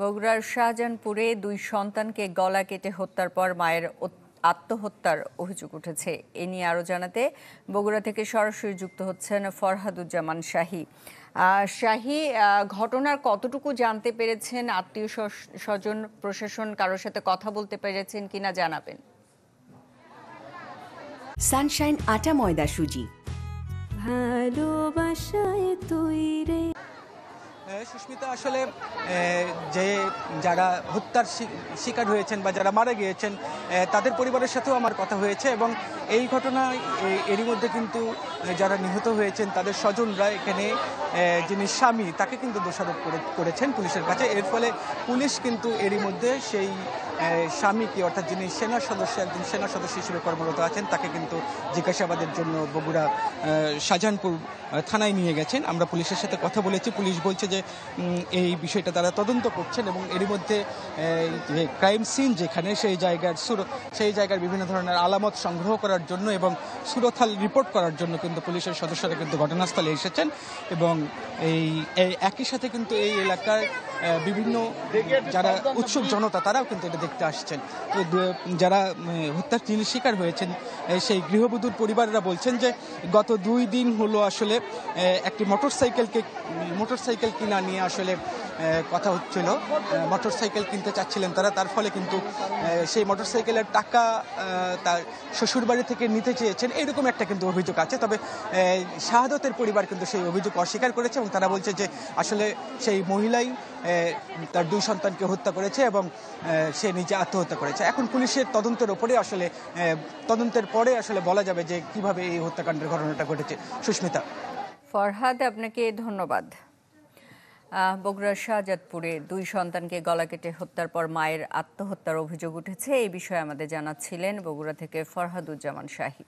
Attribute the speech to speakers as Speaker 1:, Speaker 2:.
Speaker 1: বগুড়ার শাহজাহানপুরে দুই সন্তানকে গলা কেটে হত্যার পর মায়ের আত্মহত্যার অভিযোগ উঠেছে। এ নিয়ে আরও জানাতে বগুড়া থেকে সরাসরি যুক্ত হচ্ছেন ফরহাদুজ্জামান শাহী। শাহী, ঘটনার কতটুকু জানতে পেরেছেন? আত্মীয় স্বজন, প্রশাসন কারোর সাথে কথা বলতে পেরেছেন কিনা জানাবেন।
Speaker 2: সানশাইন আটা ময়দা সুজি,
Speaker 3: ভালোবাসায় তৈরি।
Speaker 4: সুস্মিতা, আসলে যে যারা হত্যার শিকার হয়েছেন বা যারা মারা গিয়েছেন তাদের পরিবারের সাথেও আমার কথা হয়েছে এবং এই ঘটনায় এরই মধ্যে কিন্তু যারা নিহত হয়েছেন তাদের স্বজনরা এখানে যিনি স্বামী তাকে কিন্তু দোষারোপ করেছেন পুলিশের কাছে। এর ফলে পুলিশ কিন্তু এরই মধ্যে সেই স্বামীকে, অর্থাৎ যিনি একজন সেনা সদস্য হিসেবে কর্মরত আছেন, তাকে কিন্তু জিজ্ঞাসাবাদের জন্য বগুড়া শাহজাহানপুর থানায় নিয়ে গেছেন। আমরা পুলিশের সাথে কথা বলেছি। পুলিশ বলছে যে এই বিষয়টা তারা তদন্ত করছেন এবং এরই মধ্যে যে ক্রাইম সিন যেখানে সেই জায়গার বিভিন্ন ধরনের আলামত সংগ্রহ করার জন্য এবং সুরতহাল রিপোর্ট করার জন্য কিন্তু পুলিশের সদস্যরা কিন্তু ঘটনাস্থলে এসেছেন এবং এই একই সাথে কিন্তু এই এলাকার বিভিন্ন যারা উৎসুক জনতা তারাও কিন্তু এটা দেখতে আসছেন। তো যারা হত্যার শিকার হয়েছেন সেই গৃহবধূর পরিবাররা বলছেন যে গত 2 দিন হলো আসলে একটি মোটরসাইকেল কিনা নিয়ে আসলে কথা হচ্ছিল। মোটরসাইকেল কিনতে চাচ্ছিলেন তারা, তার ফলে কিন্তু সেই মোটরসাইকেলের টাকা তার শ্বশুরবাড়ি থেকে নিতে চেয়েছেন, এরকম একটা কিন্তু অভিযোগ আছে। তবে শাহাদতের পরিবার কিন্তু সেই অভিযোগ অস্বীকার করেছে এবং তারা বলছে যে আসলে সেই মহিলাই তার 2 সন্তানকে হত্যা করেছে এবং সে নিজে আত্মহত্যা করেছে। এখন পুলিশের তদন্তের পরে আসলে বলা যাবে যে কিভাবে এই হত্যাকাণ্ডের ঘটনাটা ঘটেছে। সুস্মিতা।
Speaker 1: ফরহাদ, আপনাকে ধন্যবাদ। বগুড়ার শাহজাদপুরে 2 সন্তানকে গলা কেটে হত্যার পর মায়ের আত্মহত্যার অভিযোগ উঠেছে, এই বিষয়ে আমাদের জানাচ্ছিলেন বগুড়া থেকে ফরহাদুজ্জামান শাহী।